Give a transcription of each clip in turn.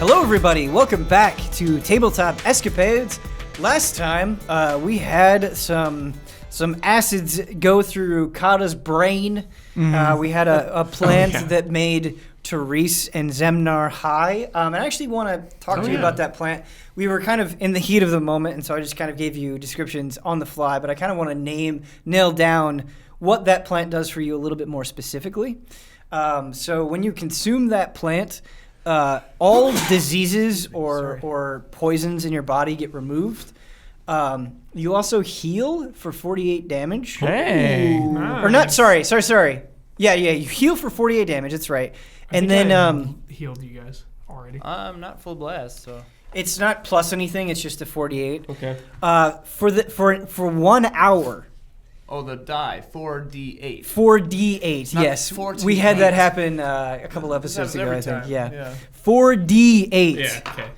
Hello, everybody. Welcome back to Tabletop Escapades. Last time, we had some acids go through Kata's brain. We had a plant that made Therese and Zemnar high. And I actually want to talk to you about that plant. We were kind of in the heat of the moment, and so I just kind of gave you descriptions on the fly, but I kind of want to nail down what that plant does for you a little bit more specifically. So when you consume that plant, all diseases or poisons in your body get removed. You also heal for 48 damage. Hey. Nice. Or not, sorry. Yeah, you heal for 48 damage, that's right. And then healed you guys already. I'm not full blast, so it's not plus anything, it's just a 48. okay. For 1 hour. Oh, the die, 4d8. 4d8, Not yes. 14. We had that happen a couple episodes ago, I think. Time. Yeah. 4d8. Yeah, okay.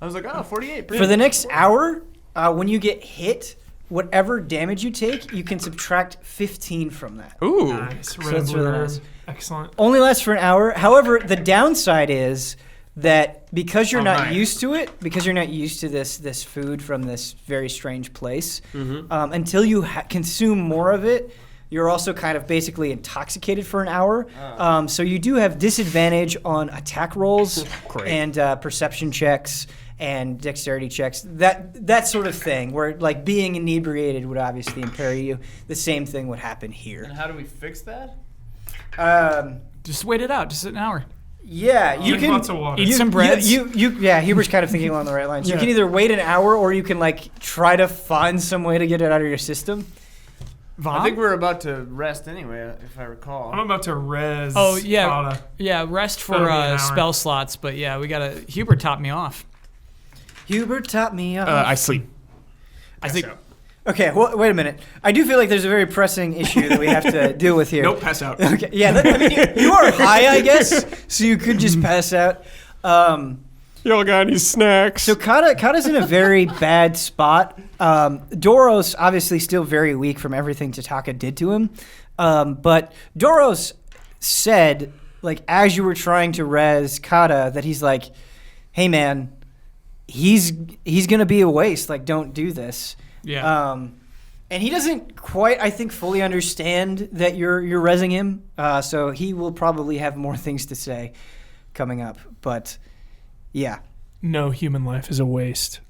I was like, 48. For the next hour, when you get hit, whatever damage you take, you can subtract 15 from that. Ooh. Nice. So that's really nice. Excellent. Only lasts for an hour. However, the downside is that because you're not used to it, because you're not used to this food from this very strange place, until you consume more of it, you're also kind of basically intoxicated for an hour. So you do have disadvantage on attack rolls and perception checks and dexterity checks, that sort of thing, where like being inebriated would obviously impair you. The same thing would happen here. And how do we fix that? Just wait it out. Just an hour. Yeah, you can lots of water. Eat some breads. Yeah, Huber's kind of thinking along the right lines. You can either wait an hour or you can like try to find some way to get it out of your system. Vaughn? I think we're about to rest anyway, if I recall. I'm about to res. Oh yeah, Kata. yeah. Rest That'll be an for hour. spell slots, but yeah, we gotta. Hubert topped me off. Hubert topped me off. I sleep. I think. Okay, well, wait a minute. I do feel like there's a very pressing issue that we have to deal with here. Nope, pass out. Okay, yeah, I mean, you are high, I guess, so you could just pass out. Y'all got any snacks? So Kata's in a very bad spot. Doros obviously still very weak from everything Tataka did to him. But Doros said, like, as you were trying to res Kata, that he's like, hey man, he's gonna be a waste. Like, don't do this. Yeah. And he doesn't quite, I think, fully understand that you're rezzing him. So he will probably have more things to say coming up. But yeah. No human life is a waste.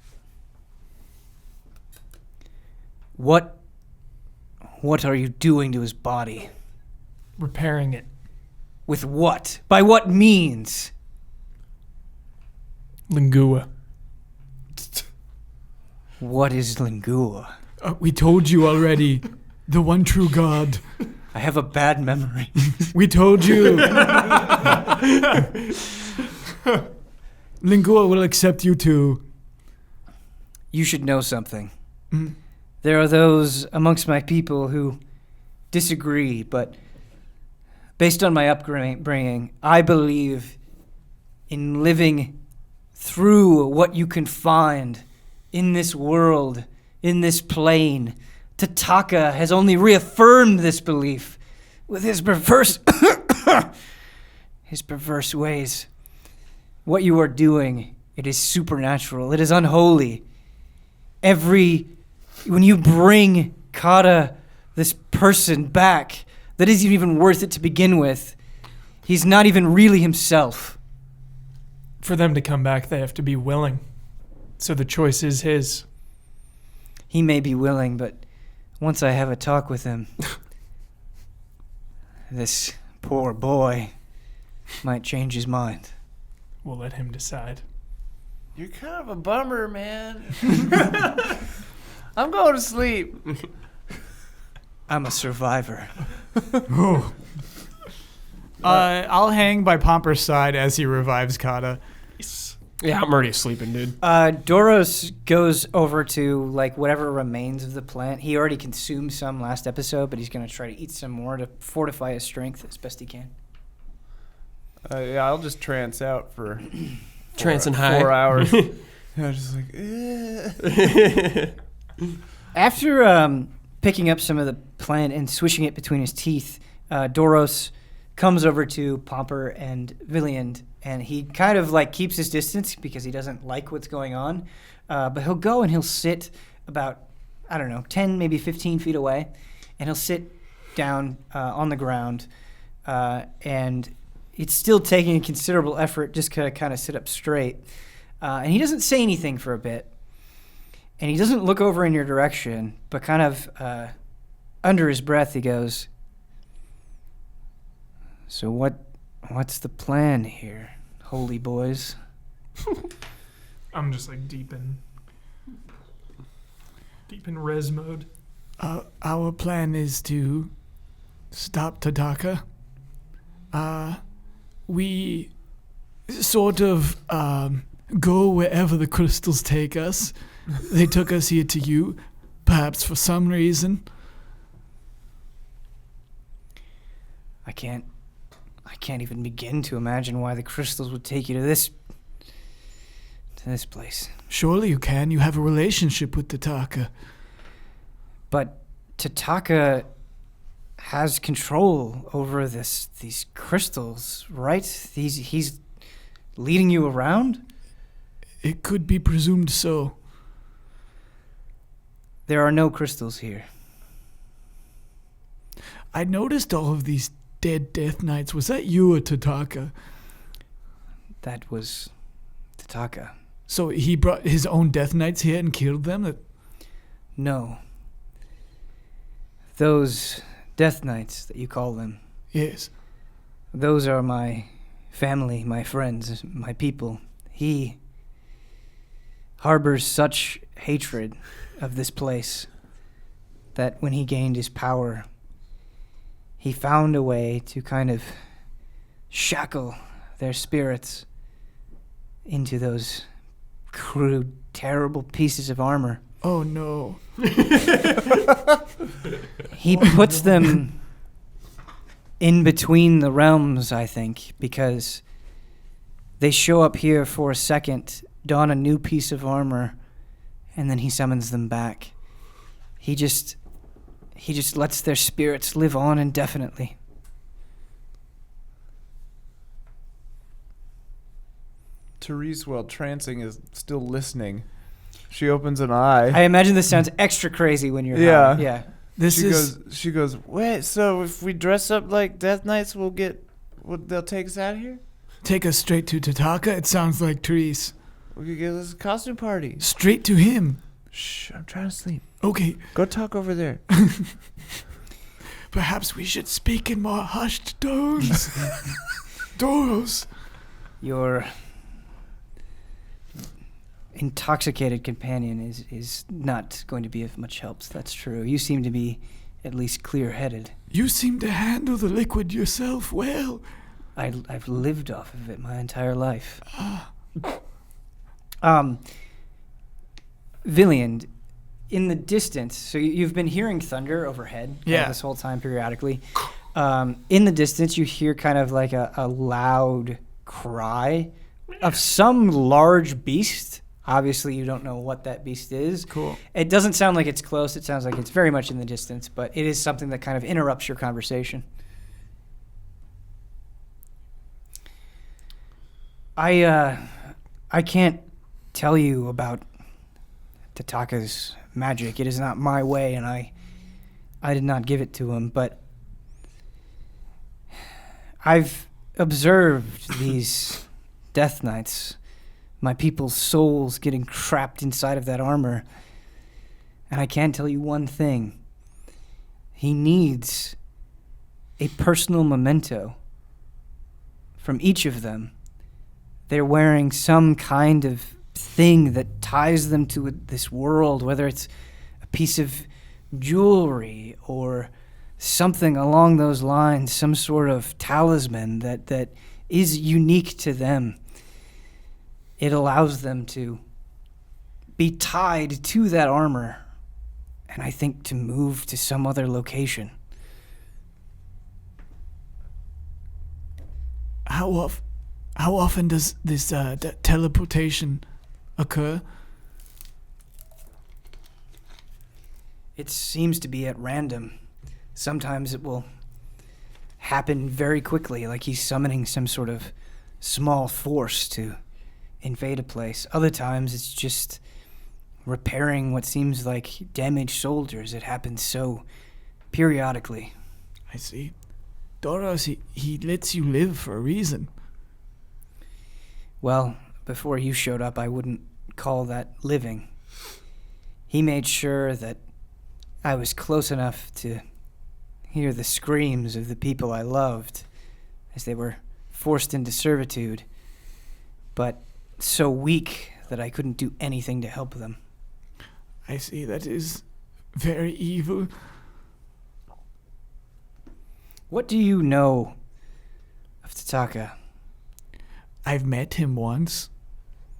What are you doing to his body? Repairing it. With what? By what means? Lingua. What is Lingua? We told you already. The one true God. I have a bad memory. We told you. Lingua will accept you too. You should know something. There are those amongst my people who disagree, but based on my upbringing, I believe in living through what you can find in this world, in this plane. Tataka has only reaffirmed this belief with his perverse ways. What you are doing, it is supernatural. It is unholy. When you bring Kata, this person, back, that isn't even worth it to begin with. He's not even really himself. For them to come back, they have to be willing. So the choice is his. He may be willing, but once I have a talk with him, this poor boy might change his mind. We'll let him decide. You're kind of a bummer, man. I'm going to sleep. I'm a survivor. I'll hang by Pomper's side as he revives Kata. Yeah, I'm already sleeping, dude. Doros goes over to like whatever remains of the plant. He already consumed some last episode, but he's going to try to eat some more to fortify his strength as best he can. Yeah, I'll just trance out for Trance and high. 4 hours. I was just like, After picking up some of the plant and swishing it between his teeth, Doros comes over to Pomper and Villiand, and he kind of like keeps his distance because he doesn't like what's going on. But he'll go and he'll sit about, 10, maybe 15 feet away, and he'll sit down on the ground, and it's still taking a considerable effort just to kind of sit up straight. And he doesn't say anything for a bit, and he doesn't look over in your direction, but kind of under his breath he goes, "So what's the plan here, holy boys?" I'm just like deep in res mode. Our plan is to stop Tataka. We sort of go wherever the crystals take us. They took us here to you, perhaps for some reason. I can't even begin to imagine why the crystals would take you to this place. Surely you can. You have a relationship with Tataka. But Tataka has control over these crystals, right? He's leading you around? It could be presumed so. There are no crystals here. I noticed all of these dead Death Knights. Was that you or Tataka? That was Tataka. So he brought his own Death Knights here and killed them? No. Those Death Knights that you call them. Yes. Those are my family, my friends, my people. He harbors such hatred of this place that when he gained his power, he found a way to kind of shackle their spirits into those crude, terrible pieces of armor. Oh no. He puts them in between the realms, I think, because they show up here for a second, don a new piece of armor, and then he summons them back. He just lets their spirits live on indefinitely. Therese, while trancing, is still listening. She opens an eye. I imagine this sounds extra crazy when you're Yeah. high. Yeah. She goes, wait, so if we dress up like Death Knights, they'll take us out of here? Take us straight to Tataka? It sounds like Therese. We could get this costume party. Straight to him. Shh, I'm trying to sleep. Okay. Go talk over there. Perhaps we should speak in more hushed tones. Doros. Your intoxicated companion is not going to be of much help. That's true. You seem to be at least clear-headed. You seem to handle the liquid yourself well. I've lived off of it my entire life. Villiand, in the distance, so you've been hearing thunder overhead this whole time periodically. In the distance, you hear kind of like a loud cry of some large beast. Obviously, you don't know what that beast is. Cool. It doesn't sound like it's close. It sounds like it's very much in the distance, but it is something that kind of interrupts your conversation. I can't tell you about Tataka's magic. It is not my way, and I did not give it to him, but I've observed these Death Knights, my people's souls getting trapped inside of that armor, and I can tell you one thing. He needs a personal memento from each of them. They're wearing some kind of thing that ties them to this world, whether it's a piece of jewelry or something along those lines, some sort of talisman that is unique to them. It allows them to be tied to that armor, and I think to move to some other location. How often does this teleportation occur? It seems to be at random. Sometimes it will happen very quickly, like he's summoning some sort of small force to invade a place. Other times it's just repairing what seems like damaged soldiers. It happens so periodically. I see. Doros, he lets you live for a reason. Well, before you showed up, I wouldn't call that living. He made sure that I was close enough to hear the screams of the people I loved as they were forced into servitude, but so weak that I couldn't do anything to help them. I see. That is very evil. What do you know of Tataka? I've met him once.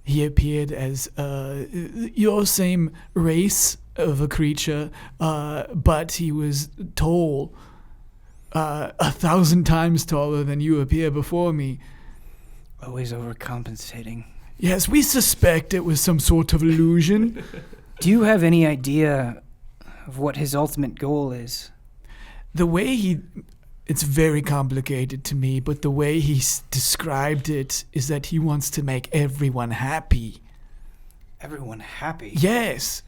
He appeared as your same race of a creature, but he was tall, 1,000 times taller than you appear before me. Always overcompensating. Yes, we suspect it was some sort of illusion. Do you have any idea of what his ultimate goal is? The way it's very complicated to me, but the way he described it is that he wants to make everyone happy. Everyone happy? Yes.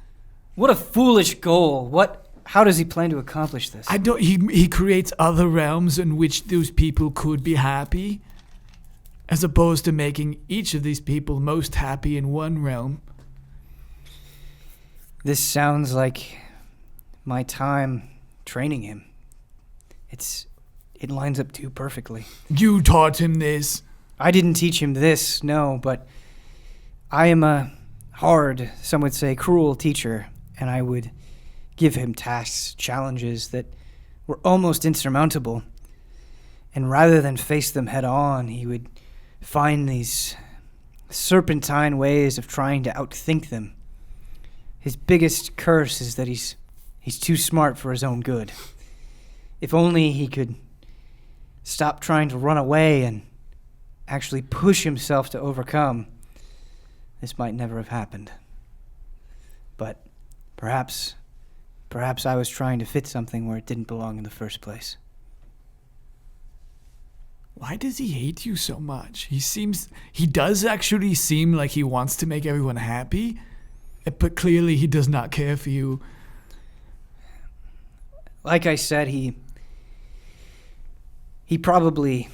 What a foolish goal. How does he plan to accomplish this? He creates other realms in which those people could be happy, as opposed to making each of these people most happy in one realm. This sounds like my time training him. It lines up too perfectly. You taught him this. I didn't teach him this, no, but I am a hard, some would say cruel teacher, and I would give him tasks, challenges that were almost insurmountable. And rather than face them head on, he would find these serpentine ways of trying to outthink them. His biggest curse is that he's too smart for his own good. If only he could stop trying to run away and actually push himself to overcome, this might never have happened. But perhaps I was trying to fit something where it didn't belong in the first place. Why does he hate you so much? He does actually seem like he wants to make everyone happy, but clearly he does not care for you. Like I said, he probably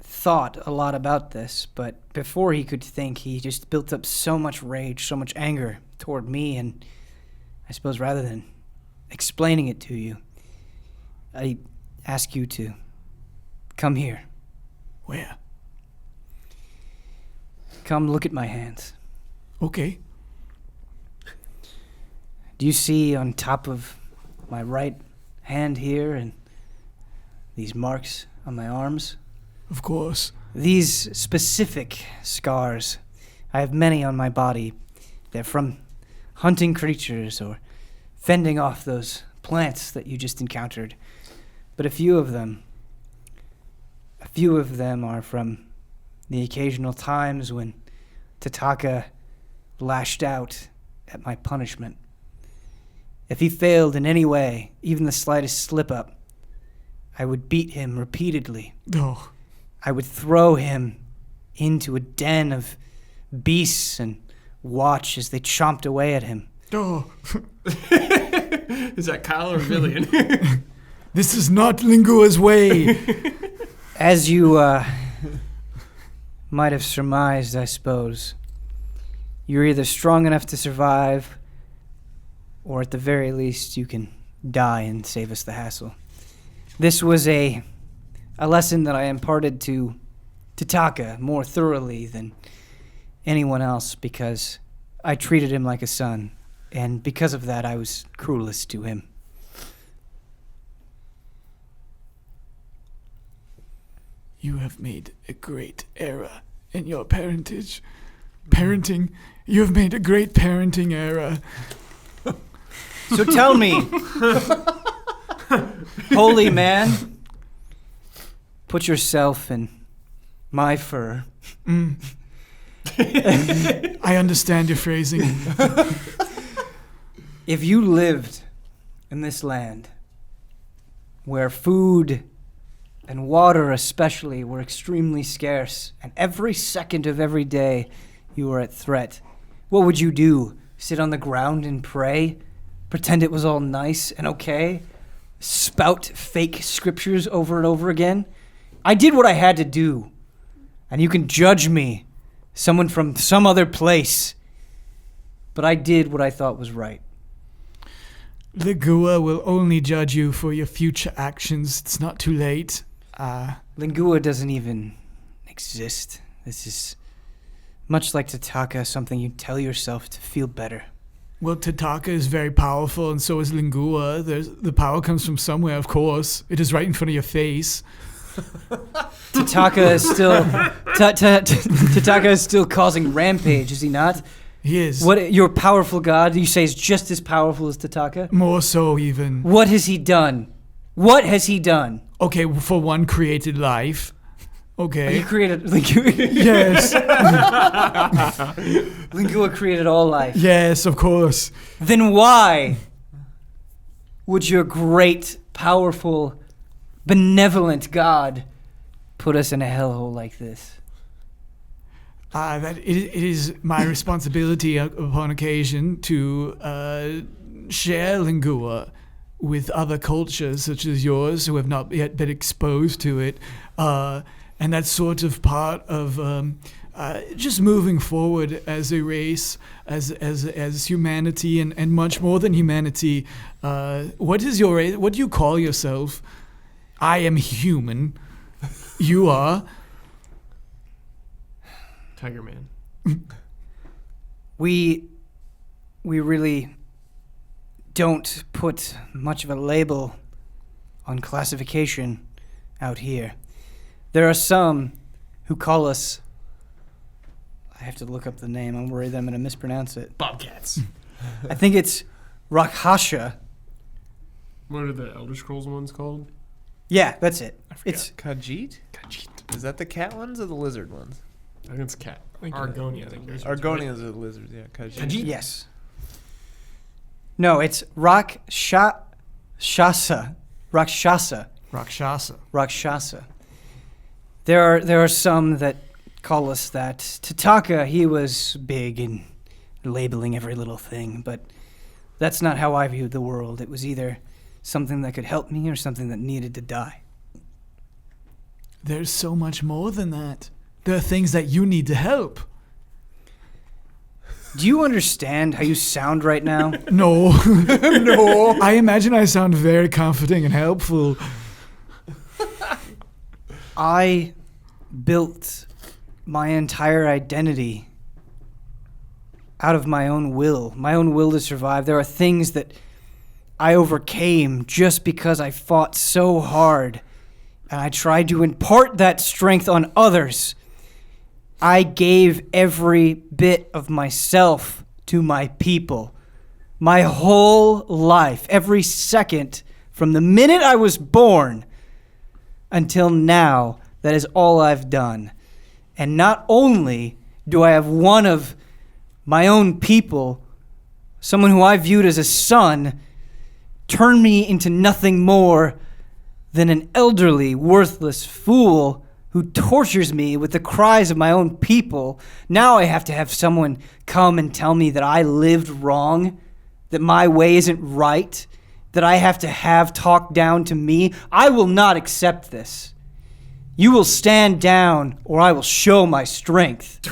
thought a lot about this, but before he could think, he just built up so much rage, so much anger toward me, and I suppose rather than explaining it to you, I ask you to come here. Where? Come look at my hands. Okay. Do you see on top of my right hand here and these marks on my arms? Of course. These specific scars. I have many on my body. They're from hunting creatures or fending off those plants that you just encountered. But a few of them are from the occasional times when Tataka lashed out at my punishment. If he failed in any way, even the slightest slip-up, I would beat him repeatedly. Oh. I would throw him into a den of beasts and watch as they chomped away at him. Oh. Is that Kyle or Villian? This is not Lingua's way. As you might have surmised, I suppose, you're either strong enough to survive, or at the very least, you can die and save us the hassle. This was a lesson that I imparted to Tataka more thoroughly than anyone else because I treated him like a son, and because of that, I was cruelest to him. You have made a great error in your parenting. You have made a great parenting error. So tell me, holy man, put yourself in my fur. I understand your phrasing. If you lived in this land where food and water especially were extremely scarce, and every second of every day you were at threat, what would you do? Sit on the ground and pray? Pretend it was all nice and okay? Spout fake scriptures over and over again? I did what I had to do, and you can judge me, someone from some other place, but I did what I thought was right. Ligua will only judge you for your future actions. It's not too late. Lingua doesn't even exist. This is much like Tataka, something you tell yourself to feel better. Well, Tataka is very powerful, and so is Lingua. The power comes from somewhere, of course. It is right in front of your face. Tataka is still Tataka is still causing rampage, is he not? He is. What your powerful god you say is just as powerful as Tataka? More so, even. What has he done? What has he done? Okay, for one, created life. Okay. He created Lingua. Yes. Lingua created all life. Yes, of course. Then why would your great, powerful, benevolent God put us in a hellhole like this? That it is my responsibility upon occasion to share Lingua with other cultures such as yours who have not yet been exposed to it. And that's sort of part of just moving forward as a race, as humanity, and much more than humanity. What is your race? What do you call yourself? I am human. You are? Tiger Man. We really don't put much of a label on classification out here. There are some who call us, I have to look up the name, I'm worried that I'm going to mispronounce it. Bobcats. I think it's Rakhasha. What are the Elder Scrolls ones called? Yeah, that's it. It's Khajiit? Is that the cat ones or the lizard ones? I think it's cat. Argonia. I think yours is Argonians are the lizards, yeah. Khajiit. yes. No, it's Rakshasa. Rakshasa. Rakshasa. There are some that call us that. Tataka, he was big in labeling every little thing, but that's not how I viewed the world. It was either something that could help me or something that needed to die. There's so much more than that. There are things that you need to help. Do you understand how you sound right now? No. No. I imagine I sound very comforting and helpful. I built my entire identity out of my own will to survive. There are things that I overcame just because I fought so hard, and I tried to impart that strength on others. I gave every bit of myself to my people. My whole life, every second, from the minute I was born until now, that is all I've done. And not only do I have one of my own people, someone who I viewed as a son, turn me into nothing more than an elderly, worthless fool who tortures me with the cries of my own people. Now I have to have someone come and tell me that I lived wrong, that my way isn't right, that I have to have talked down to me. I will not accept this. You will stand down, or I will show my strength.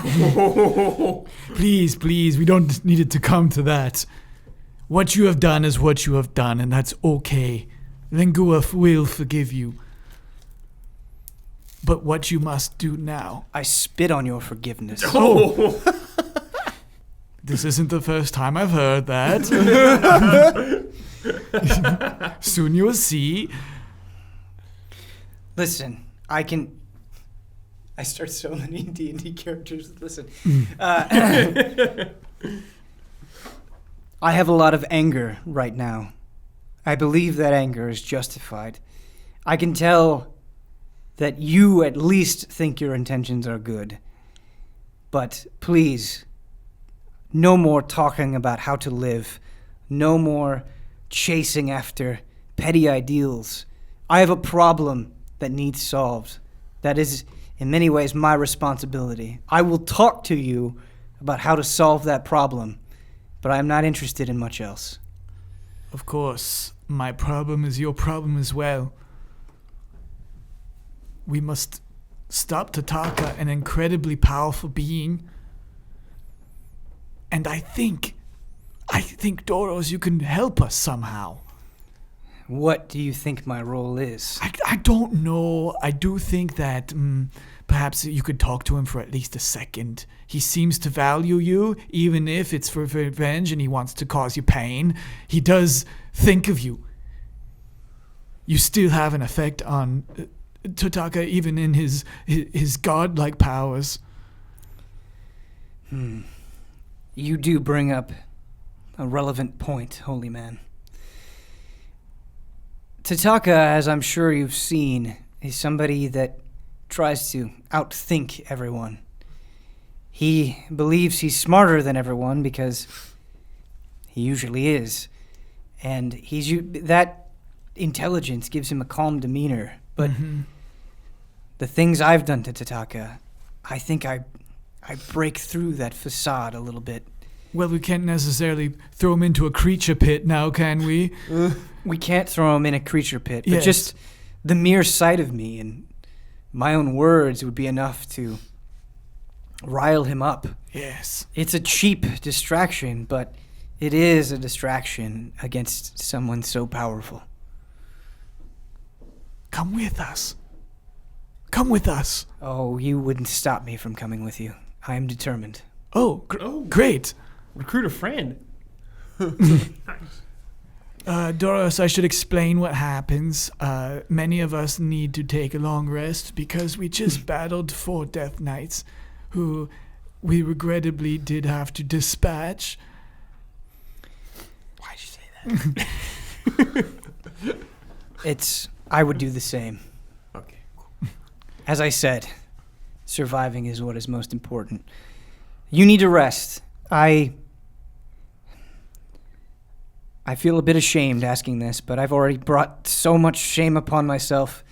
Please, we don't need it to come to that. What you have done is what you have done, and that's okay. Lingua will forgive you. But what you must do now... I spit on your forgiveness. Oh! This isn't the first time I've heard that. Soon you will see. Listen, I start so many D&D characters. Listen. I have a lot of anger right now. I believe that anger is justified. I can tell that you at least think your intentions are good. But please, no more talking about how to live. No more chasing after petty ideals. I have a problem that needs solved. That is, in many ways, my responsibility. I will talk to you about how to solve that problem, but I am not interested in much else. Of course, my problem is your problem as well. We must stop Tataka, an incredibly powerful being. And I think, Doros, you can help us somehow. What do you think my role is? I don't know. I do think that perhaps you could talk to him for at least a second. He seems to value you, even if it's for revenge and he wants to cause you pain. He does think of you. You still have an effect on Tataka, even in his godlike powers. You do bring up a relevant point, holy man. Tataka, as I'm sure you've seen, is somebody that tries to outthink everyone. He believes he's smarter than everyone because he usually is. And that intelligence gives him a calm demeanor. But the things I've done to Tataka, I think I break through that facade a little bit. Well, we can't necessarily throw him into a creature pit now, can we? We can't throw him in a creature pit, but Yes. just the mere sight of me and my own words would be enough to rile him up. Yes. It's a cheap distraction, but it is a distraction against someone so powerful. Come with us. Come with us. Oh, you wouldn't stop me from coming with you. I am determined. Oh, great. Recruit a friend. Doros, I should explain what happens. Many of us need to take a long rest because we just battled 4 Death Knights who we regrettably did have to dispatch. Why'd you say that? I would do the same. Okay, cool. As I said, surviving is what is most important. You need to rest. I feel a bit ashamed asking this, but I've already brought so much shame upon myself,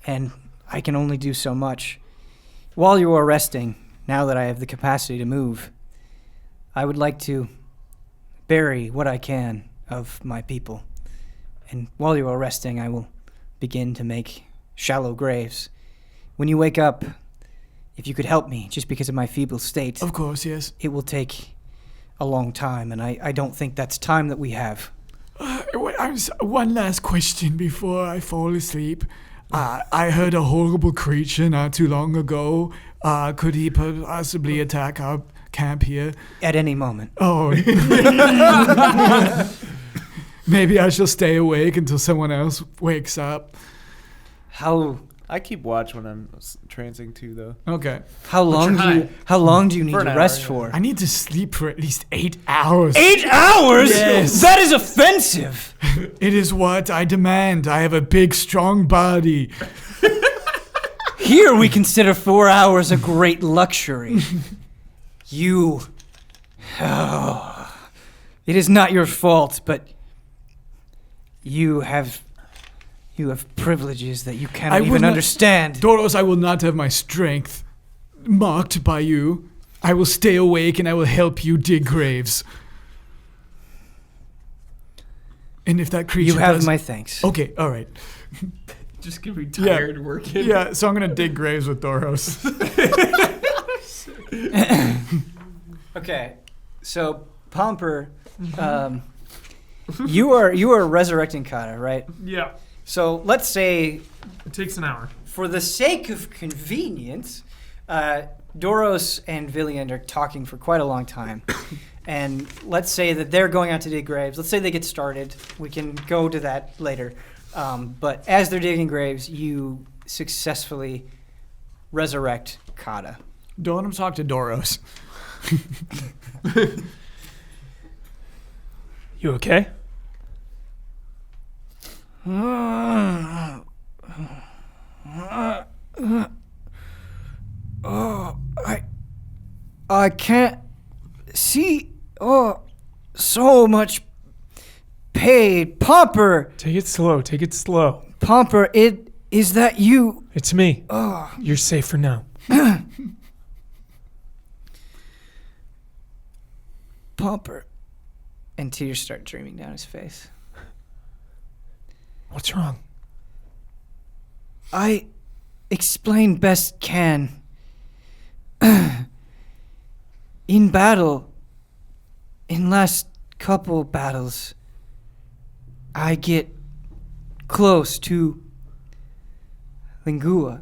and I can only do so much. While you are resting, now that I have the capacity to move, I would like to bury what I can of my people. And while you are resting, I will begin to make shallow graves. When you wake up, if you could help me, just because of my feeble state, Of course, yes. it will take a long time, and I don't think that's time that we have. One last question before I fall asleep. I heard a horrible creature not too long ago. Could he possibly attack our camp here? At any moment. Oh. Maybe I shall stay awake until someone else wakes up. I keep watch when I'm trancing too, though. Okay. How long do you need For to an rest hour, for? I need to sleep for at least 8 hours. 8 hours? Yes. That is offensive. It is what I demand. I have a big, strong body. Here we consider 4 hours a great luxury. It is not your fault, but you have privileges that you I cannot will even not- understand. Doros, I will not have my strength mocked by you. I will stay awake and I will help you dig graves. And if that creature You have does- my thanks. Okay, all right. Just gonna be tired working. Yeah, so I'm going to dig graves with Doros. Okay, so Pomper, you are resurrecting Kata, right? Yeah. So let's say, It takes an hour. for the sake of convenience, Doros and Villiand are talking for quite a long time. And let's say that they're going out to dig graves. Let's say they get started. We can go to that later. But as they're digging graves, you successfully resurrect Kata. Don't let him talk to Doros. You okay? I can't see. Oh, so much pain. Pomper, Take it slow. Take it slow. Pomper, it Is that you? It's me. Oh. You're safe for now. Pomper. And tears start streaming down his face. What's wrong? I explain best can. In battle, in last couple battles, I get close to Lingua.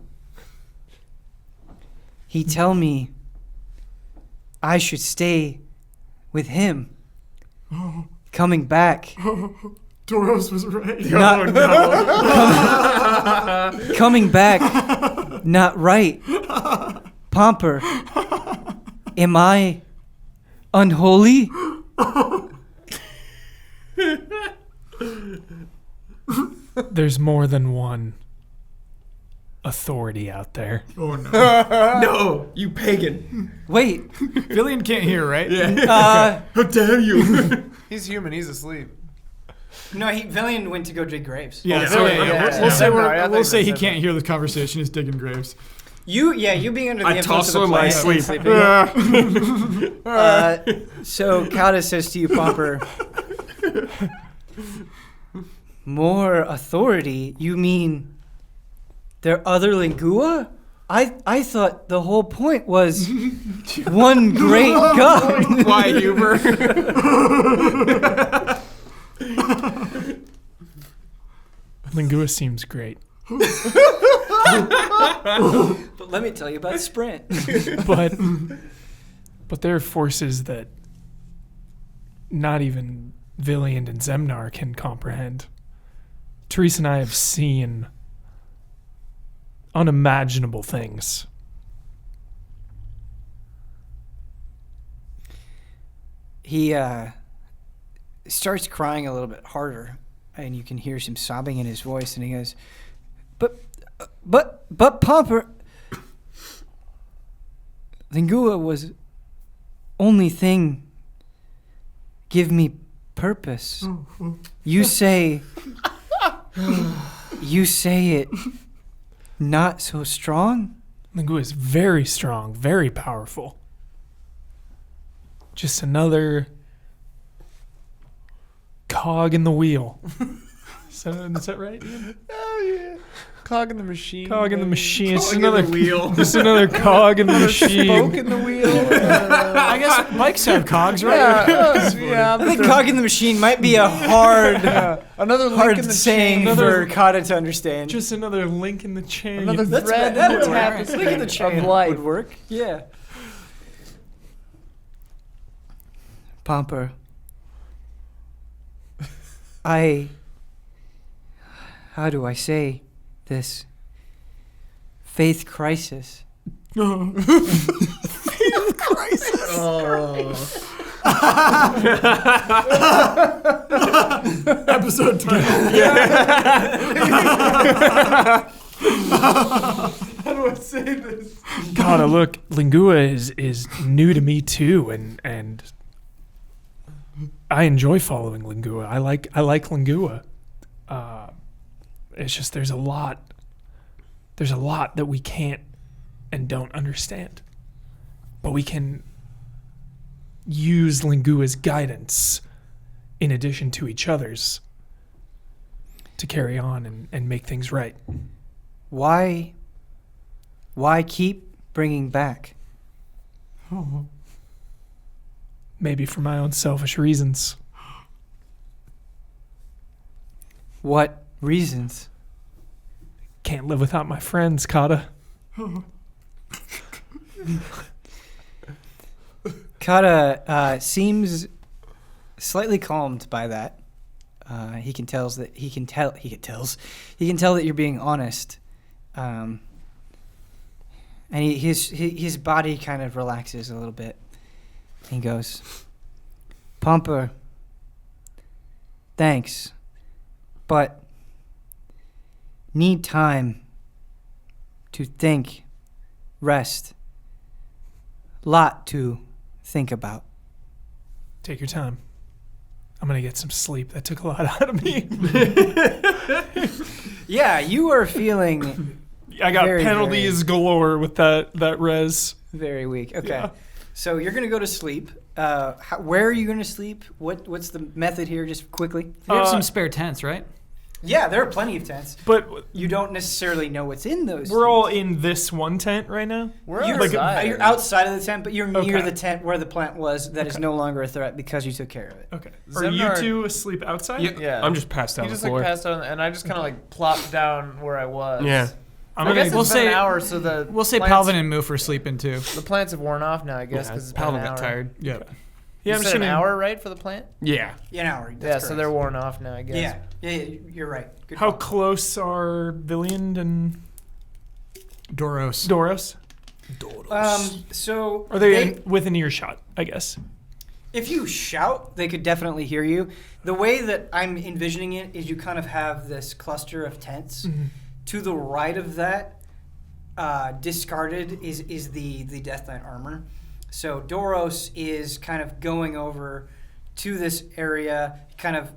He tell me I should stay with him. Coming back. Doros was right. Coming back, not right. Pomper, am I unholy? There's more than one authority out there. Oh no. No, you pagan. Wait, Villian can't hear, right? How dare you? He's human. He's asleep. no, Villian went to go dig graves. Yeah, Yeah, so okay, yeah, we'll say yeah. we'll say he can't hear the conversation. He's digging graves. You being under the I influence toss of the him my plant sleep. and sleeping. So Kata says to you, Pomper, more authority? You mean there are other Lingua? I thought the whole point was one great god. Why, Huber? Lingua seems great, But let me tell you about Sprint. but there are forces that not even Villian and Zemnar can comprehend. Therese and I have seen unimaginable things. He starts crying a little bit harder, and you can hear some sobbing in his voice, and he goes, but Pomper, Lingua was only thing give me purpose. You say it not so strong? Lingua is very strong, very powerful. Just another cog in the wheel. Is that right, Ian? Oh yeah. Cog in the machine. Cog in the machine. It's Cog in another the wheel. Just another cog in the machine. Spoke in the wheel. I guess bikes have cogs, right? Yeah. I think cog in the machine might be a hard Another link hard in the saying chain. for Kata to understand. Just another link in the chain. Another That's thread that in would the work. tapestry Link in the chain of life. would work. Yeah. Pomper, how do I say this? Faith crisis. Episode 10. How do I say this? God, look, Lingua is new to me too, and I enjoy following Lingua. I like Lingua. It's just there's a lot that we can't and don't understand, but we can use Lingua's guidance in addition to each other's to carry on and make things right. Why keep bringing back? Maybe for my own selfish reasons. What reasons? Can't live without my friends, Kata. Kata seems slightly calmed by that. He can tell that you're being honest, and his body kind of relaxes a little bit. He goes, "Pomper, thanks, but need time to think, rest. Lot to think about." Take your time. I'm going to get some sleep. That took a lot out of me. Yeah, you are feeling I got Very, penalties galore with that res. very weak. Okay. Yeah. So you're going to go to sleep. Where are you going to sleep? What's the method here, just quickly? You have some spare tents, right? Yeah, there are plenty of tents. But You don't necessarily know what's in those. we're all in this one tent right now. We're You're, outside. you're outside of the tent, but you're near Okay. the tent where the plant was that is no longer a threat because you took care of it. Okay. Are Zemnar- you two asleep outside? Yeah. I'm just passed out He on the just floor. like passed out, and I just kind of like plopped down where I was. Yeah. I'm I gonna guess we'll it's been say- an hour, so the We'll say plants, Palvin and Moof are sleeping too. the plants have worn off now. I guess Yeah, because it's been Paladin an got hour. tired. Yeah. Yeah, You I'm said just an gonna. hour, right, for the plant? Yeah. An hour. Yeah, so they're worn off now. I guess. Yeah, you're right. Good How call. close are Villiand and Doros. Doros? So Are they within earshot? I guess. if you shout, they could definitely hear you. The way that I'm envisioning it is you kind of have this cluster of tents. Mm-hmm. To the right of that, discarded is the Death Knight armor. So Doros is kind of going over to this area, kind of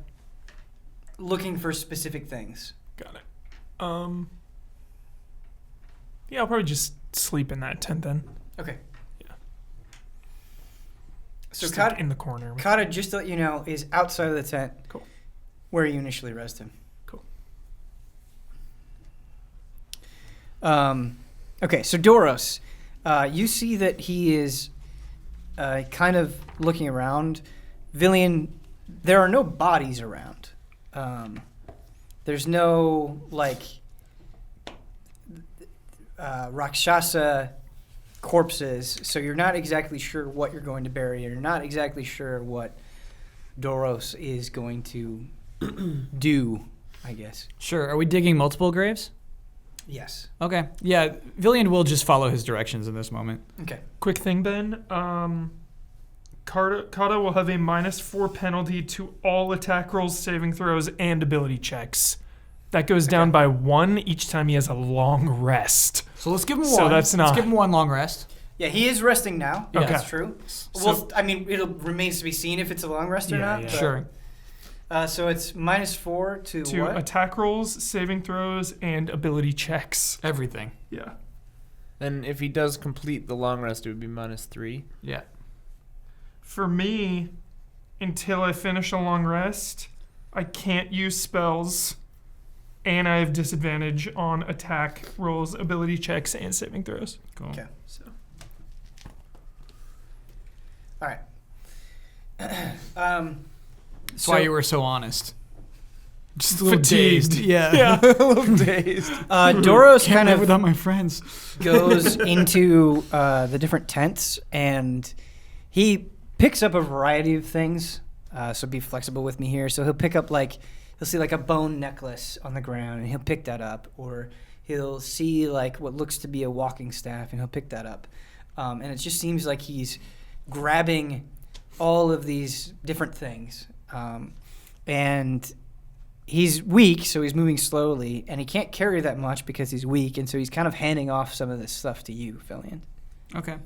looking for specific things. Got it. Yeah, I'll probably just sleep in that tent then. Okay. Yeah. So Just, like, Kata, in the corner. Kata, just to let you know, is outside of the tent. Cool. Where you initially rest him. Cool. Okay, so Doros, you see that he is kind of looking around. Villian, there are no bodies around. There's no, like, Rakshasa corpses, so you're not exactly sure what you're going to bury. You're not exactly sure what Doros is going to do, I guess. Sure. Are we digging multiple graves? Yes. Okay. Yeah, Villian will just follow his directions in this moment. Okay. Quick thing, Ben. Kata will have a -4 penalty to all attack rolls, saving throws, and ability checks. That goes down by 1 each time he has a long rest. So let's give him So one. that's not- Let's give him one long rest. Yeah, he is resting now. Okay. That's true. Well, I mean, it remains to be seen if it's a long rest or Yeah, not. yeah. but- Sure. So it's -4 to To what? attack rolls, saving throws, and ability checks. Everything. Yeah. Then if he does complete the long rest, it would be -3. Yeah. For me, until I finish a long rest, I can't use spells, and I have disadvantage on attack rolls, ability checks, and saving throws. Cool. Okay. So All right. That's why you were so honest. Just a little Fatigued. dazed. Yeah. Yeah. A little dazed. Doros Can't kind live of without my friends. goes into the different tents, and he picks up a variety of things. So be flexible with me here. So he'll pick up, like, he'll see like a bone necklace on the ground, and he'll pick that up. Or he'll see like what looks to be a walking staff, and he'll pick that up. And it just seems like he's grabbing all of these different things. And he's weak, so he's moving slowly, and he can't carry that much because he's weak, and so he's kind of handing off some of this stuff to you, Fillion. Okay.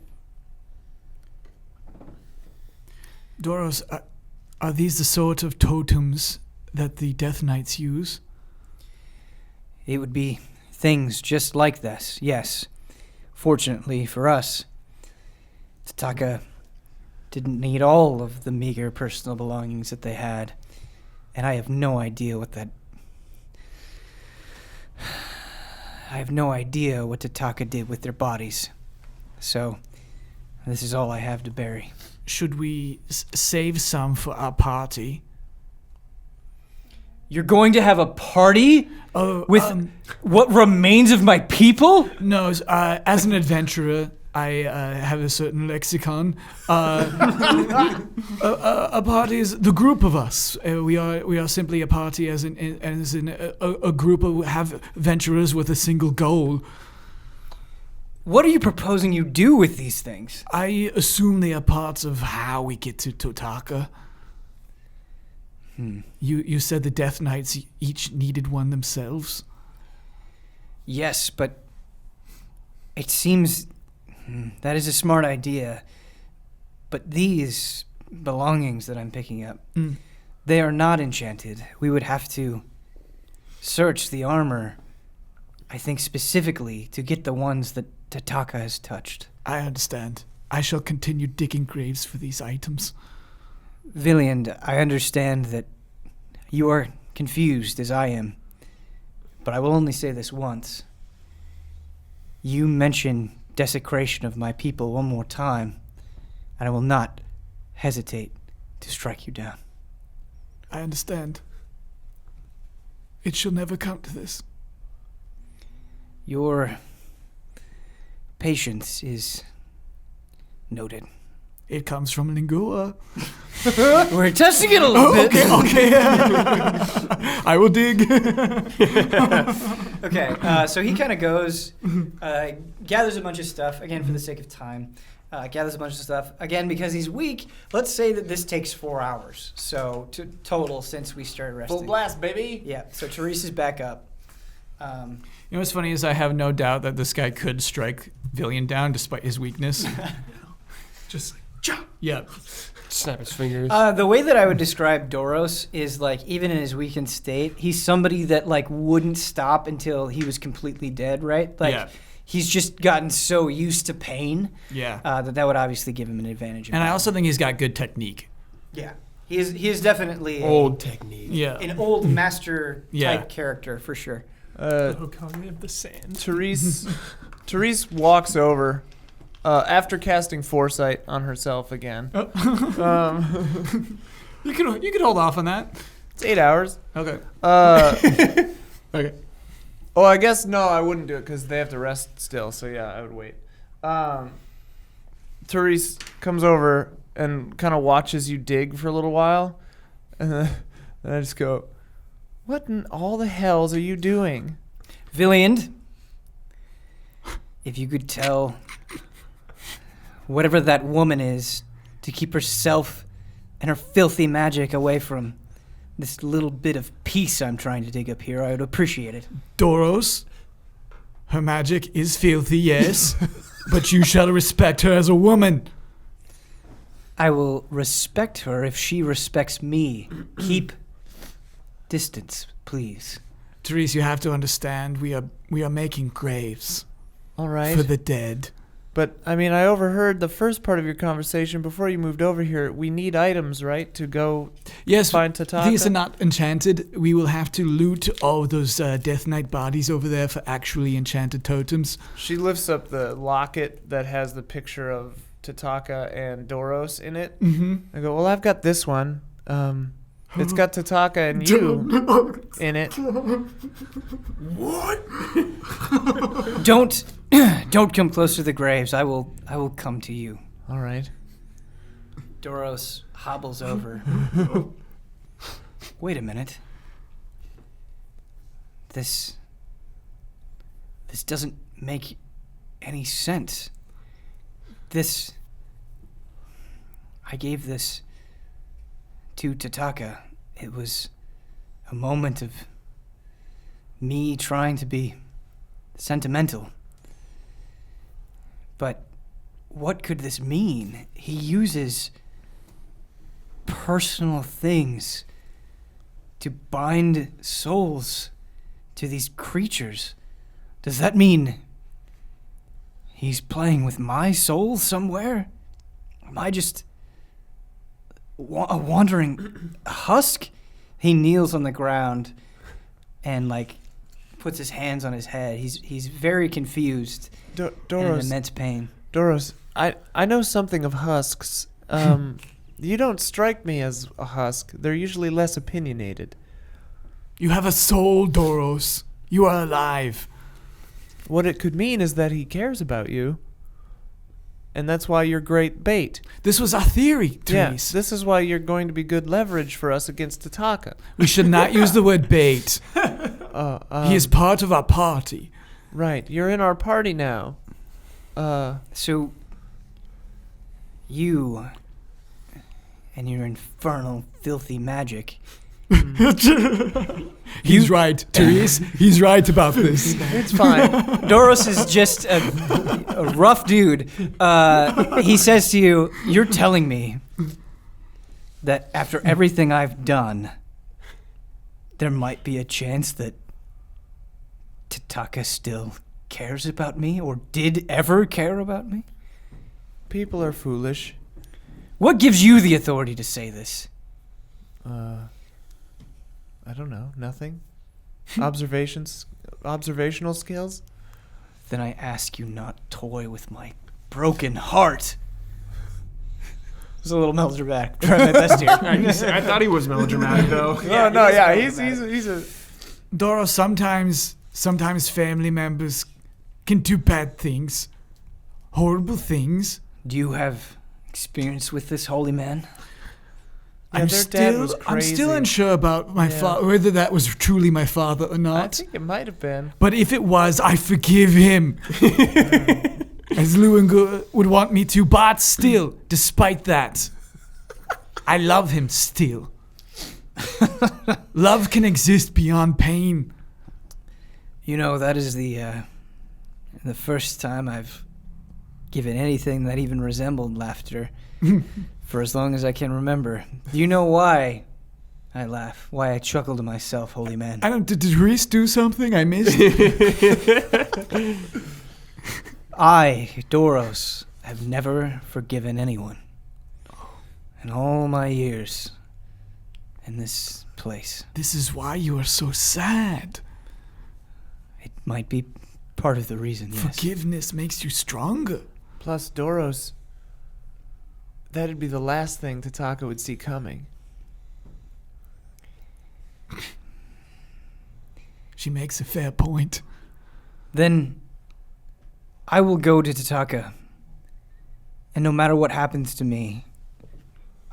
Doros, are these the sort of totems that the Death Knights use? It would be things just like this, yes. Fortunately for us, Tataka didn't need all of the meager personal belongings that they had, and I have no idea what Tataka did with their bodies. So, this is all I have to bury. Should we save some for our party? You're going to have a party Oh, with what remains of my people? no. As an adventurer, I have a certain lexicon. A party is the group of us. We are simply a party, as in a group of adventurers with a single goal. What are you proposing you do with these things? I assume they are parts of how we get to Totaka. You said the Death Knights each needed one themselves. Yes, but it seems that is a smart idea. But these belongings that I'm picking up, they are not enchanted. We would have to search the armor, I think specifically to get the ones that Tataka has touched. I understand. I shall continue digging graves for these items. Villiand, I understand that you are confused as I am, but I will only say this once. You mention desecration of my people one more time, and I will not hesitate to strike you down. I understand. It shall never come to this. Your patience is noted. It comes from Lingua. We're testing it a little bit. Okay. I will dig. Okay, so he kind of goes, gathers a bunch of stuff, again, for the sake of time. Gathers a bunch of stuff. Again, because he's weak, let's say that this takes 4 hours. So, total since we started resting. Full blast, baby. Yeah, so Therese is back up. You know what's funny is I have no doubt that this guy could strike Villian down despite his weakness. Just like, Yeah. snap his fingers. The way that I would describe Doros is, like, even in his weakened state, he's somebody that, like, wouldn't stop until he was completely dead, right? Like, Yeah. he's just gotten so used to pain Yeah. that would obviously give him an advantage. And I also think he's got good technique. Yeah. He is definitely Old technique. Yeah. an old master Yeah. type character, for sure. Hokage of the sand. Therese walks over after casting foresight on herself again. You could hold off on that. It's 8 hours. Okay. Okay. Oh, I guess no, I wouldn't do it because they have to rest still. So yeah, I would wait. Therese comes over and kind of watches you dig for a little while, and then I just go, "What in all the hells are you doing?" Villiand, if you could tell whatever that woman is to keep herself and her filthy magic away from this little bit of peace I'm trying to dig up here, I would appreciate it. Doros, her magic is filthy, yes, but you shall respect her as a woman. I will respect her if she respects me. Keep distance, please. Therese, you have to understand, we are making graves All right. for the dead. But I mean, I overheard the first part of your conversation before you moved over here. We need items, right, to go Yes, find Tataka? these are not enchanted. We will have to loot all those Death Knight bodies over there for actually enchanted totems. She lifts up the locket that has the picture of Tataka and Doros in it. Mm-hmm. I go, well, I've got this one. It's got Tataka and you in it. Don't come close to the graves. I will come to you. All right. Doros hobbles over. Wait a minute. This doesn't make any sense. I gave this to Tataka. It was a moment of me trying to be sentimental. But what could this mean? He uses personal things to bind souls to these creatures. Does that mean he's playing with my soul somewhere? Am I just a wandering husk? He kneels on the ground and, like, puts his hands on his head. He's very confused and in Doros, immense pain. Doros, I know something of husks. You don't strike me as a husk. They're usually less opinionated. You have a soul, Doros. You are alive. What it could mean is that he cares about you. And that's why you're great bait. This was our theory, Yeah, Therese. this is why you're going to be good leverage for us against Tataka. We should not use the word bait. He is part of our party. Right, you're in our party now. So, you and your infernal, filthy magic. He's right, Therese. He's right about this. It's fine. Doros is just a rough dude. He says to you, "You're telling me that after everything I've done, there might be a chance that Tataka still cares about me or did ever care about me? People are foolish. What gives you the authority to say this? I don't know. Nothing. Observational skills. Then I ask you not toy with my broken heart. It's a little melodramatic. Try my best here. I thought he was melodramatic though. He's a. Doros, sometimes family members can do bad things, horrible things. Do you have experience with this holy man? Yeah, their dad was I'm still crazy. unsure about my father, whether that was truly my father or I not. think it might have been. But if it was, I forgive him. As Luangu would want me to, but still, despite that, I love him still. Love can exist beyond pain. You know, that is the first time I've given anything that even resembled laughter for as long as I can remember. Do you know why I laugh? Why I chuckle to myself, holy man? Did Reese do something I missed? I, Doros, have never forgiven anyone. In all my years in this place. This is why you are so sad. It might be part of the reason, yes. Forgiveness makes you stronger. Plus, Doros. That'd be the last thing Tataka would see coming. She makes a fair point. Then I will go to Tataka. And no matter what happens to me,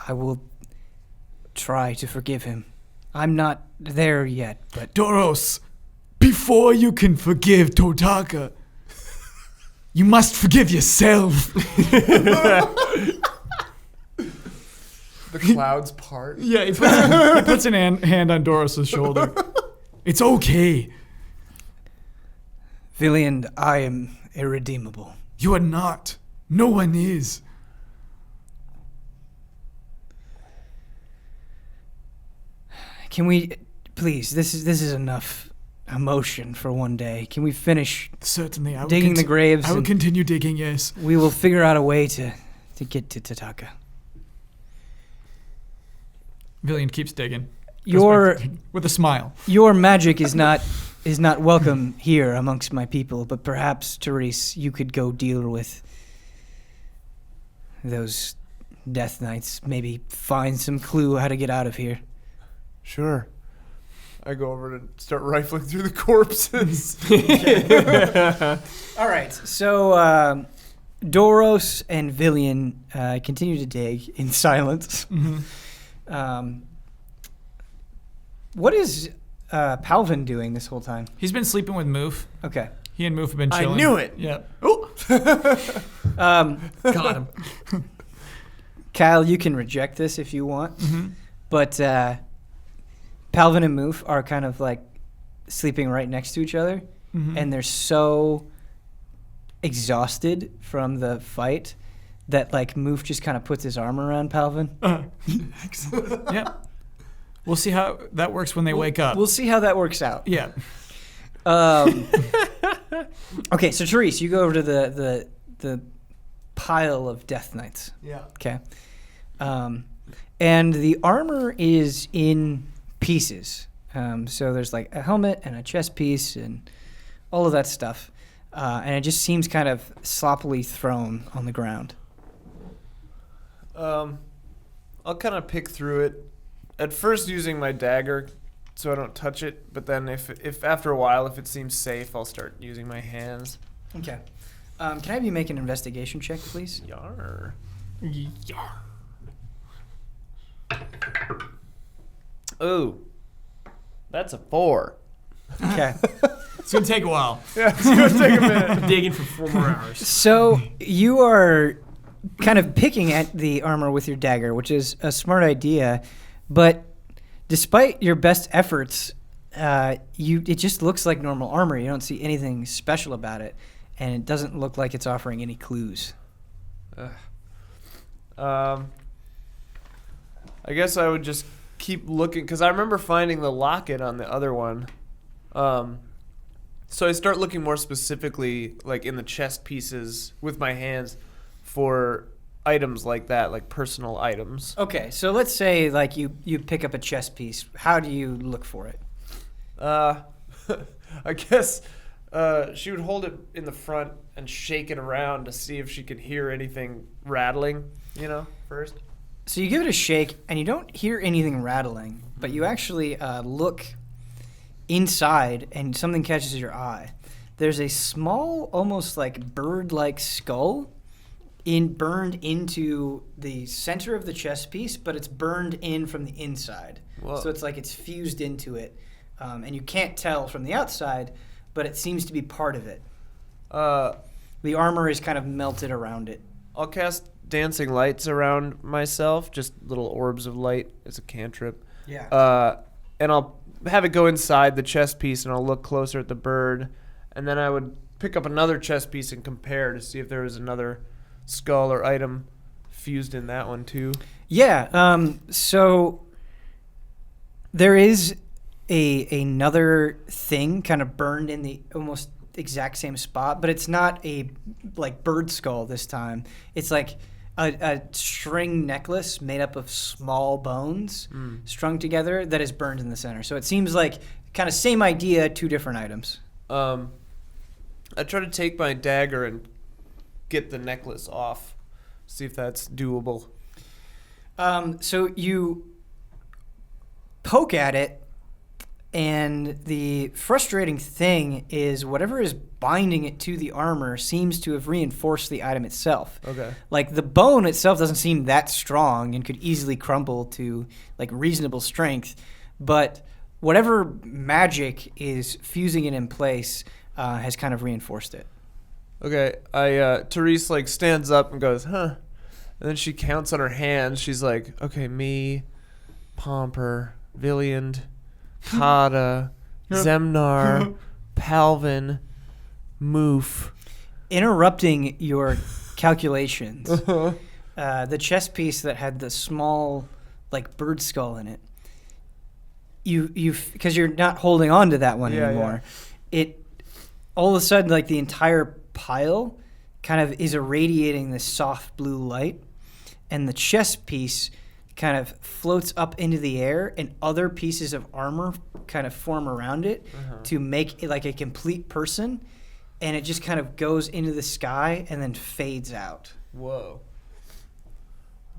I will try to forgive him. I'm not there yet, but... Doros, before you can forgive Totaka, you must forgive yourself. The clouds part. Yeah, he puts an hand on Doros' shoulder. It's okay. Villian, I am irredeemable. You are not. No one is. Can we... Please, this is enough emotion for one day. Can we finish Certainly, I will digging the graves? I will and continue digging, yes. we will figure out a way to get to Tataka. Villian keeps digging. With a smile. Your magic is not welcome here amongst my people, but perhaps, Therese, you could go deal with those Death Knights. Maybe find some clue how to get out of here. Sure. I go over to start rifling through the corpses. All right, so Doros and Villian continue to dig in silence. Mm-hmm. What is Palvin doing this whole time? He's been sleeping with Moof. Okay. He and Moof have been chilling. I knew it. Yep. Oh! Got him. Kyle, you can reject this if you want, Mm-hmm. but Palvin and Moof are kind of like sleeping right next to each other, Mm-hmm. and they're so exhausted from the fight that like Moof just kind of puts his arm around Palvin. Excellent. Yep. We'll see how that works when they wake up. We'll see how that works out. Yeah. Okay, so Therese, you go over to the pile of Death Knights. Yeah. Okay. And the armor is in pieces. So there's like a helmet and a chest piece and all of that stuff. And it just seems kind of sloppily thrown on the ground. I'll kind of pick through it. At first using my dagger so I don't touch it, but then if after a while, if it seems safe, I'll start using my hands. Okay. Can I have you make an investigation check, please? Yar. Ooh. That's a 4. Okay. It's going to take a while. Yeah, it's going to take a minute. Digging for 4 more hours. So you are kind of picking at the armor with your dagger, which is a smart idea, but despite your best efforts, it just looks like normal armor. You don't see anything special about it, and it doesn't look like it's offering any clues. I guess I would just keep looking, because I remember finding the locket on the other one. So I start looking more specifically, like in the chest pieces with my hands, for items like that, like personal items. Okay, so let's say like you pick up a chess piece. How do you look for it? I guess she would hold it in the front and shake it around to see if she could hear anything rattling, first. So you give it a shake, and you don't hear anything rattling, but you actually look inside, and something catches your eye. There's a small, almost like bird-like skull burned into the center of the chess piece, but it's burned in from the inside. Whoa. So it's like it's fused into it, and you can't tell from the outside, but it seems to be part of it. The armor is kind of melted around it. I'll cast dancing lights around myself, just little orbs of light as a cantrip. Yeah. And I'll have it go inside the chest piece, and I'll look closer at the bird, and then I would pick up another chest piece and compare to see if there was another skull or item fused in that one too. Yeah. So there is another thing kind of burned in the almost exact same spot, but it's not a like bird skull this time. It's like a string necklace made up of small bones strung together that is burned in the center. So it seems like kind of same idea, two different items. I try to take my dagger and get the necklace off, see if that's doable. So you poke at it, and the frustrating thing is whatever is binding it to the armor seems to have reinforced the item itself. Okay. Like the bone itself doesn't seem that strong and could easily crumble to like reasonable strength, but whatever magic is fusing it in place has kind of reinforced it. Okay, Therese like stands up and goes, huh, and then she counts on her hands. She's like, okay, me, Pomper, Villiand, Kata, Zemnar, Palvin, Moof. Interrupting your calculations, the chess piece that had the small like bird skull in it, you because you're not holding on to that one anymore. Yeah. It all of a sudden, like the entire pile kind of is irradiating this soft blue light, and the chess piece kind of floats up into the air, and other pieces of armor kind of form around it to make it like a complete person, and it just kind of goes into the sky and then fades out. Whoa.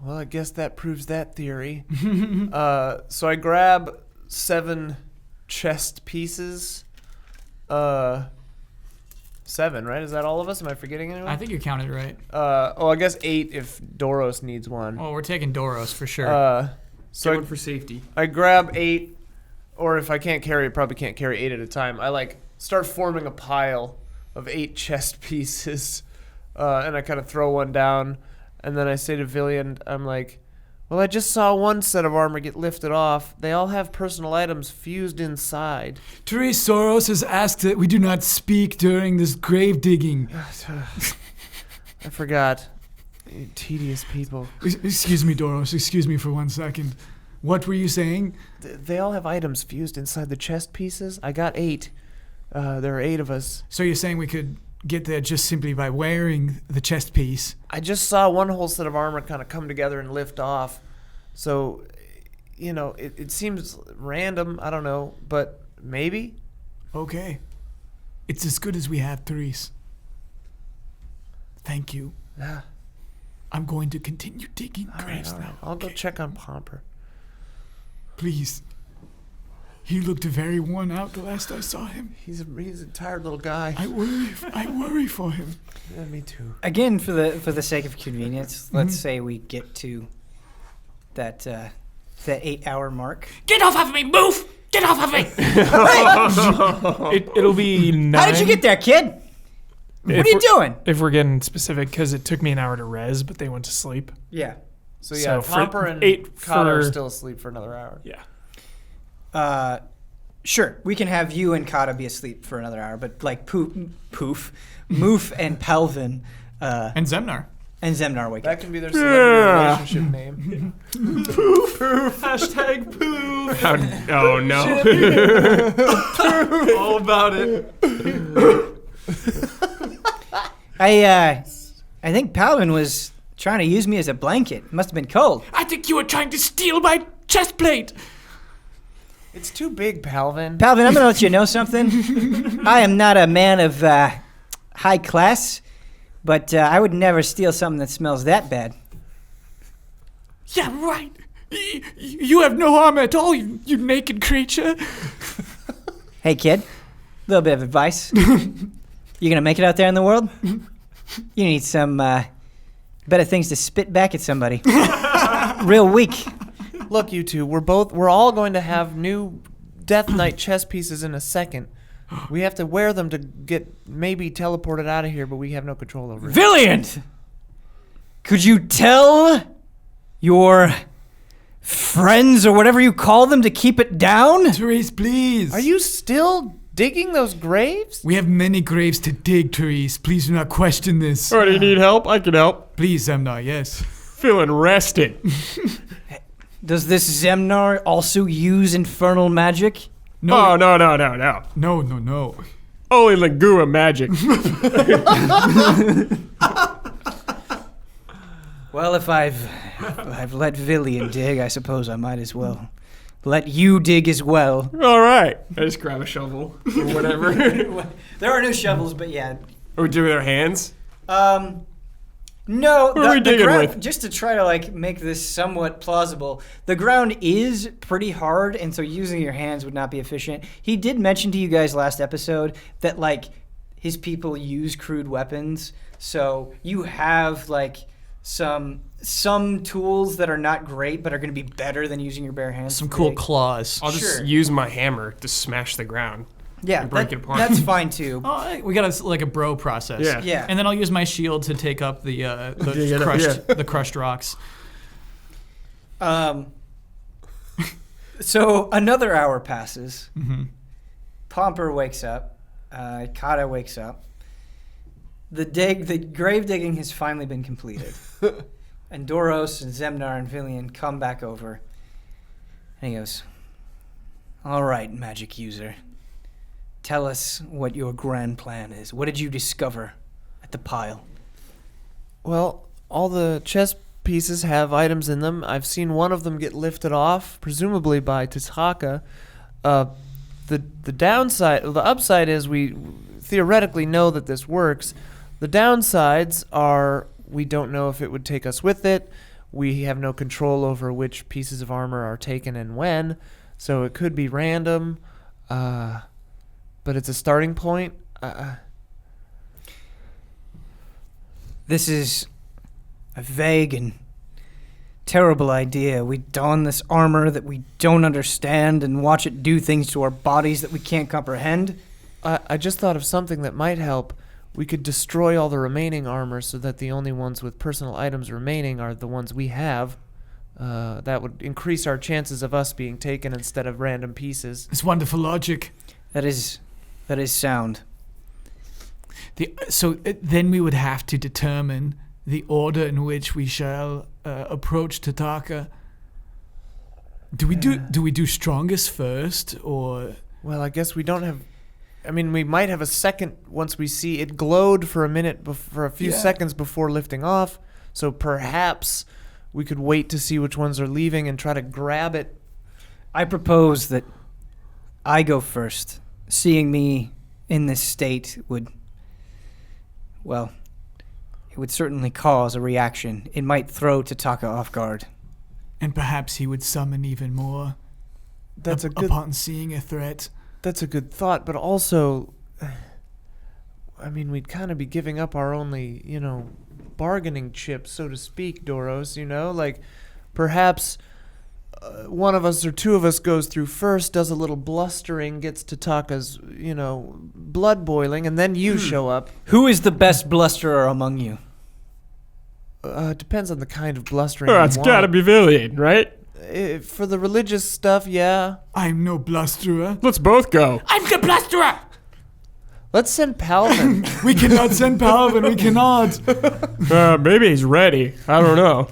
Well, I guess that proves that theory. So I grab 7 chest pieces. 7, right? Is that all of us? Am I forgetting anyone? I think you counted right. I guess 8 if Doros needs one. Well, we're taking Doros for sure. So One for safety. I grab 8, or if I can't carry it, probably can't carry 8 at a time. I like start forming a pile of 8 chest pieces, and I kind of throw one down, and then I say to Villiand, I'm like, well, I just saw one set of armor get lifted off. They all have personal items fused inside. Therese Soros has asked that we do not speak during this grave digging. I forgot. You tedious people. Excuse me, Doros. Excuse me for 1 second. What were you saying? They all have items fused inside the chest pieces. I got 8. There are 8 of us. So you're saying we could get there just simply by wearing the chest piece? I just saw one whole set of armor kind of come together and lift off. So, it seems random. I don't know, but maybe. Okay. It's as good as we have, Therese. Thank you. Yeah. I'm going to continue digging graves All right. now. I'll go check on Pomper. Please. He looked very worn out the last I saw him. He's a tired little guy. I worry for him. Yeah, me too. Again, for the sake of convenience, let's say we get to that 8-hour mark. Get off of me, Moof! Get off of me! It'll be 9. How did you get there, kid? What are you doing? If we're getting specific, because it took me an hour to res, but they went to sleep. Yeah. So yeah, So Pomper and 8 Kata are for- still asleep for another hour. Yeah. Sure, we can have you and Kata be asleep for another hour, but like Moof and Palvin And Zemnar. And Zemnar wake That up. can be their celebrity relationship name. Hashtag poof. Oh no. All about it. I think Palvin was trying to use me as a blanket. It must have been cold. I think you were trying to steal my chest plate. It's too big, Palvin. Palvin, I'm gonna let you know something. I am not a man of high class, but I would never steal something that smells that bad. Yeah, right. You have no armor at all, you naked creature. Hey, kid, a little bit of advice. You gonna make it out there in the world? You need some better things to spit back at somebody. Real weak. Look, you two, we're all going to have new Death Knight chess pieces in a second. We have to wear them to get maybe teleported out of here, but we have no control over it. Villiant! Could you tell your friends or whatever you call them to keep it down? Therese, please. Are you still digging those graves? We have many graves to dig, Therese. Please do not question this. Oh, do you need help? I can help. Please, Zemnar, yes. Feeling rested. Does this Zemnar also use infernal magic? No. No. No. Only Lingua magic. Well, if I've let Villian dig, I suppose I might as well let you dig as well. All right. I just grab a shovel or whatever. There are no shovels, but yeah. Or do with our hands? No, What are we digging ground, with? just to try to like make this somewhat plausible, the ground is pretty hard, and so using your hands would not be efficient. He did mention to you guys last episode that like his people use crude weapons, so you have like some tools that are not great, but are going to be better than using your bare hands. Some to cool dig. claws. I'll just Sure. use my hammer to smash the ground. Yeah, and break it apart. that's fine too. Oh, we got a bro process. Yeah. Yeah. And then I'll use my shield to take up Dig it up, the crushed rocks. So another hour passes. Mm-hmm. Pomper wakes up. Kata wakes up. The grave digging has finally been completed. And Doros and Zemnar and Villian come back over. And he goes, "All right, magic user. Tell us what your grand plan is. What did you discover at the pile?" Well, all the chess pieces have items in them. I've seen one of them get lifted off, presumably by Tishaka. The downside, the upside is we theoretically know that this works. The downsides are we don't know if it would take us with it. We have no control over which pieces of armor are taken and when, so it could be random. But it's a starting point. This is a vague and terrible idea. We don this armor that we don't understand and watch it do things to our bodies that we can't comprehend. I just thought of something that might help. We could destroy all the remaining armor so that the only ones with personal items remaining are the ones we have. That would increase our chances of us being taken instead of random pieces. It's wonderful logic. That is sound. Then we would have to determine the order in which we shall approach Tataka. Do we do strongest first, or? Well, I guess we don't have... I mean, we might have a second once we see it glowed for a minute, for a few seconds before lifting off. So perhaps we could wait to see which ones are leaving and try to grab it. I propose that I go first. Seeing me in this state would, well, it would certainly cause a reaction. It might throw Tataka off guard. And perhaps he would summon even more. That's a good... upon seeing a threat. That's a good thought, but also, I mean, we'd kind of be giving up our only, bargaining chip, so to speak, Doros, Like, perhaps one of us or two of us goes through first, does a little blustering, gets Tataka's, blood boiling, and then you show up. Who is the best blusterer among you? Depends on the kind of blustering Oh, you it's want. gotta be Villian, right? For the religious stuff, yeah. I'm no blusterer. Let's both go. I'm the blusterer! Let's send Palvin. We cannot send Palvin. We cannot. Maybe he's ready. I don't know.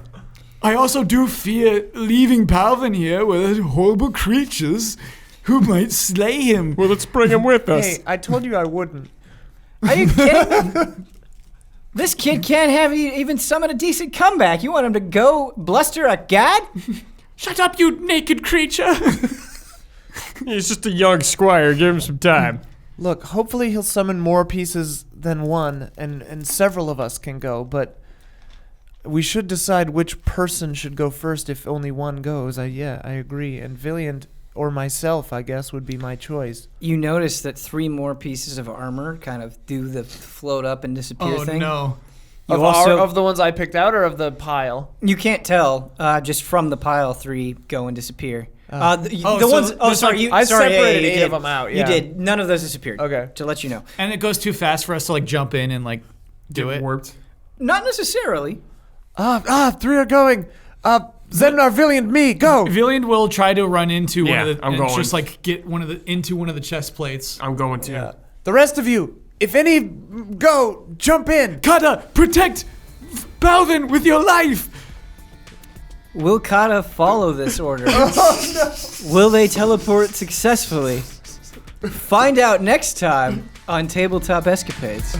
I also do fear leaving Palvin here with horrible creatures who might slay him. Well, let's bring him with us. Hey, I told you I wouldn't. Are you kidding me? This kid can't have even summon a decent comeback. You want him to go bluster a god? Shut up, you naked creature! He's just a young squire. Give him some time. Look, hopefully he'll summon more pieces than one, and several of us can go, but we should decide which person should go first if only one goes. I agree. And Villiant or myself, I guess, would be my choice. You notice that 3 more pieces of armor kind of do the float up and disappear thing. Oh, no. You Of the ones I picked out or of the pile? You can't tell just from the pile 3 go and disappear. The so ones. Oh, this sorry. I separated you 8 did. of them out. Yeah. You did. None of those disappeared. Okay. To let you know. And it goes too fast for us to, like, jump in and, like, do it. Warped. Not necessarily. 3 are going. Zednar, Villiant, me, go. Villiand will try to run into one of the... I'm and going. just, like, get into one of the chest plates. I'm going to. Yeah. The rest of you, if any go, jump in. Kata, protect Palvin with your life! Will Kata follow this order? Will they teleport successfully? Find out next time on Tabletop Escapades.